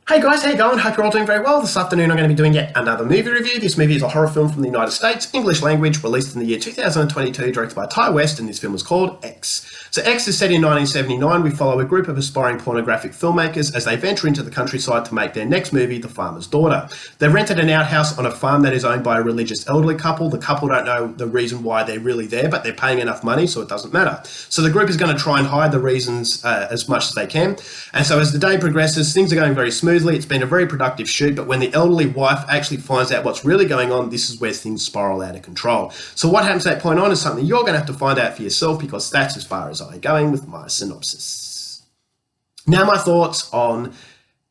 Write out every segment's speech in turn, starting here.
Hey guys, how you going? Hope you're all doing very well. This afternoon I'm going to be doing yet another movie review. This movie is a horror film from the United States, English language, released in the year 2022, directed by Ty West, and this film is called X. So X is set in 1979. We follow a group of aspiring pornographic filmmakers as they venture into the countryside to make their next movie, The Farmer's Daughter. They've rented an outhouse on a farm that is owned by a religious elderly couple. The couple don't know the reason why they're really there, but they're paying enough money, so it doesn't matter. So the group is going to try and hide the reasons as much as they can. And so as the day progresses, things are going very smoothly. It's been a very productive shoot, but when the elderly wife actually finds out what's really going on, this is where things spiral out of control. So what happens at that point on is something you're going to have to find out for yourself, because that's as far as I'm going with my synopsis. Now my thoughts on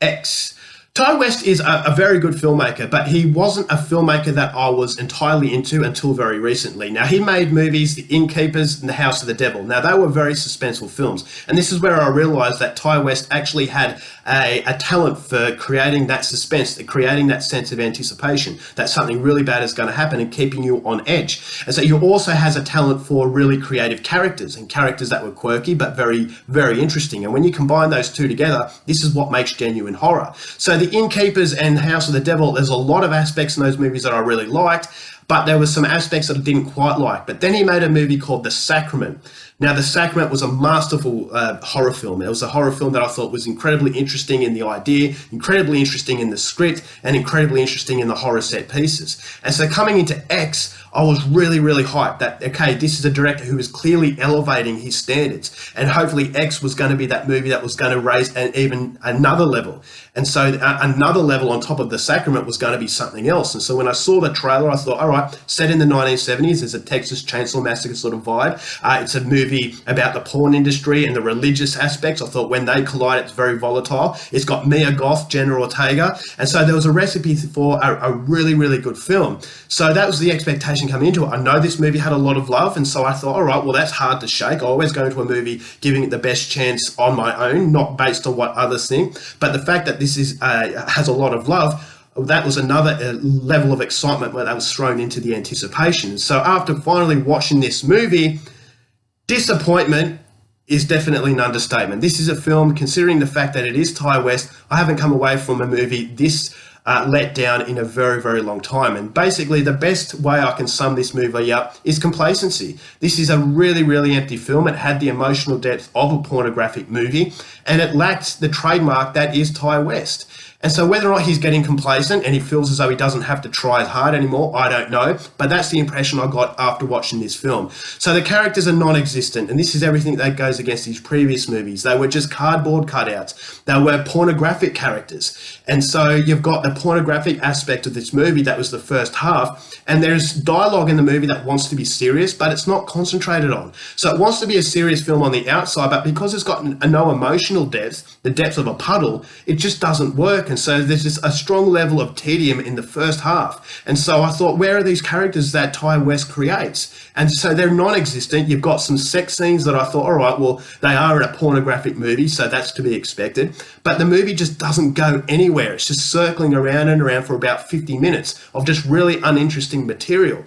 X. Ty West is a very good filmmaker, but he wasn't a filmmaker that I was entirely into until very recently. Now, he made movies, The Innkeepers and The House of the Devil. Now, they were very suspenseful films, and this is where I realised that Ty West actually had a talent for creating that suspense, creating that sense of anticipation, that something really bad is going to happen and keeping you on edge. And so he also has a talent for really creative characters, and characters that were quirky but very, very interesting. And when you combine those two together, this is what makes genuine horror. So The Innkeepers and House of the Devil, there's a lot of aspects in those movies that I really liked, but there were some aspects that I didn't quite like. But then he made a movie called The Sacrament. Now, The Sacrament was a masterful horror film. It was a horror film that I thought was incredibly interesting in the idea, incredibly interesting in the script, and incredibly interesting in the horror set pieces. And so coming into X, I was really, really hyped that, okay, this is a director who is clearly elevating his standards, and hopefully X was going to be that movie that was going to raise even another level. And so another level on top of The Sacrament was going to be something else. And so when I saw the trailer, I thought, all right, set in the 1970s, there's a Texas Chainsaw Massacre sort of vibe. It's a movie about the porn industry and the religious aspects. I thought when they collide, it's very volatile. It's got Mia Goth, Jenna Ortega. And so there was a recipe for a really, really good film. So that was the expectation coming into it. I know this movie had a lot of love, and so I thought, all right, well, that's hard to shake. I always go into a movie giving it the best chance on my own, not based on what others think. But the fact that this is has a lot of love, that was another level of excitement where that was thrown into the anticipation. So after finally watching this movie, disappointment is definitely an understatement. This is a film, considering the fact that it is Ty West, I haven't come away from a movie this let down in a very, very long time. And basically the best way I can sum this movie up is complacency. This is a really, really empty film. It had the emotional depth of a pornographic movie, and it lacked the trademark that is Ty West. And so whether or not he's getting complacent and he feels as though he doesn't have to try as hard anymore, I don't know. But that's the impression I got after watching this film. So the characters are non-existent, and this is everything that goes against his previous movies. They were just cardboard cutouts. They were pornographic characters. And so you've got the pornographic aspect of this movie that was the first half, and there's dialogue in the movie that wants to be serious, but it's not concentrated on. So it wants to be a serious film on the outside, but because it's got no emotional depth, the depth of a puddle, it just doesn't work. And so there's just a strong level of tedium in the first half. And so I thought, where are these characters that Ty West creates? And so they're non-existent. You've got some sex scenes that I thought, all right, well, they are in a pornographic movie, so that's to be expected. But the movie just doesn't go anywhere. It's just circling around and around for about 50 minutes of just really uninteresting material.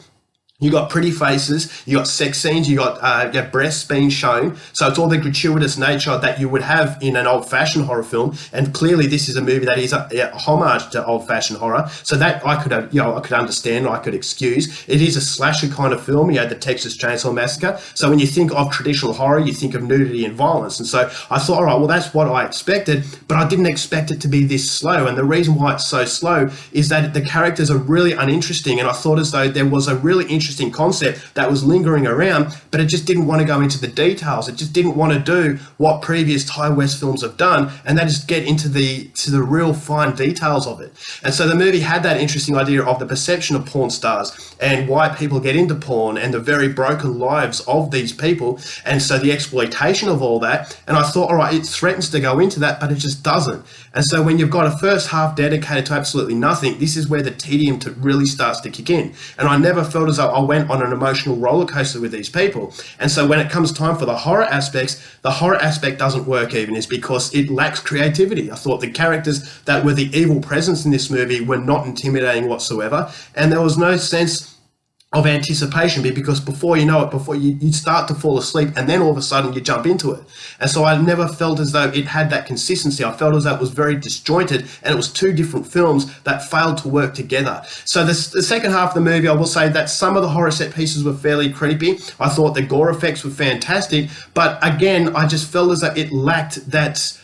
You got pretty faces, you got sex scenes, you got your breasts being shown. So it's all the gratuitous nature that you would have in an old-fashioned horror film. And clearly this is a movie that is a homage to old-fashioned horror. So that I could understand, I could excuse. It is a slasher kind of film. You had the Texas Chainsaw Massacre. So when you think of traditional horror, you think of nudity and violence. And so I thought, all right, well, that's what I expected, but I didn't expect it to be this slow. And the reason why it's so slow is that the characters are really uninteresting. And I thought as though there was a really interesting concept that was lingering around, but it just didn't want to go into the details. It just didn't want to do what previous Ty West films have done, and that is get into the real fine details of it. And so the movie had that interesting idea of the perception of porn stars and why people get into porn and the very broken lives of these people, and so the exploitation of all that. And I thought, all right, it threatens to go into that, but it just doesn't. And so when you've got a first half dedicated to absolutely nothing, this is where the tedium really starts to kick in. And I never felt as though I went on an emotional roller coaster with these people. And so when it comes time for the horror aspects, the horror aspect doesn't work even, is because it lacks creativity. I thought the characters that were the evil presence in this movie were not intimidating whatsoever, and there was no sense of anticipation, because before you know it, before you start to fall asleep, and then all of a sudden you jump into it. And so I never felt as though it had that consistency. I felt as though it was very disjointed, and it was two different films that failed to work together. So the second half of the movie, I will say that some of the horror set pieces were fairly creepy. I thought the gore effects were fantastic, but again, I just felt as though it lacked that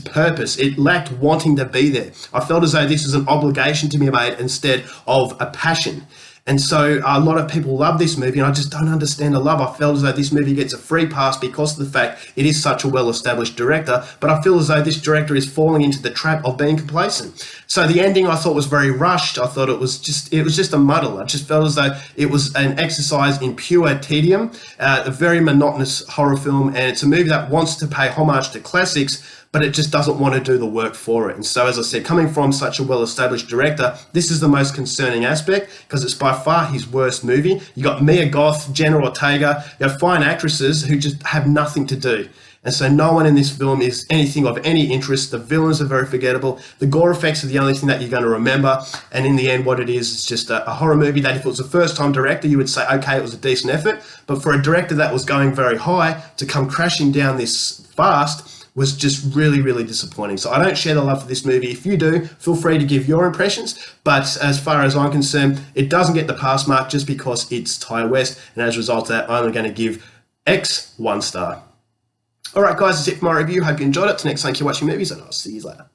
purpose. It lacked wanting to be there. I felt as though this was an obligation to be made instead of a passion. And so a lot of people love this movie, and I just don't understand the love. I felt as though this movie gets a free pass because of the fact it is such a well-established director, but I feel as though this director is falling into the trap of being complacent. So the ending I thought was very rushed. I thought it was just a muddle. I just felt as though it was an exercise in pure tedium, a very monotonous horror film, and it's a movie that wants to pay homage to classics, but it just doesn't want to do the work for it. And so, as I said, coming from such a well-established director, this is the most concerning aspect, because it's by far his worst movie. You got Mia Goth, Jenna Ortega, you have fine actresses who just have nothing to do. And so no one in this film is anything of any interest. The villains are very forgettable. The gore effects are the only thing that you're going to remember. And in the end, what it is just a horror movie that if it was a first-time director, you would say, okay, it was a decent effort. But for a director that was going very high to come crashing down this fast was just really, really disappointing. So I don't share the love for this movie. If you do, feel free to give your impressions. But as far as I'm concerned, it doesn't get the pass mark just because it's Ty West. And as a result of that, I'm only going to give X 1 star. All right, guys, that's it for my review. Hope you enjoyed it. Till next time, keep watching movies, and I'll see you later.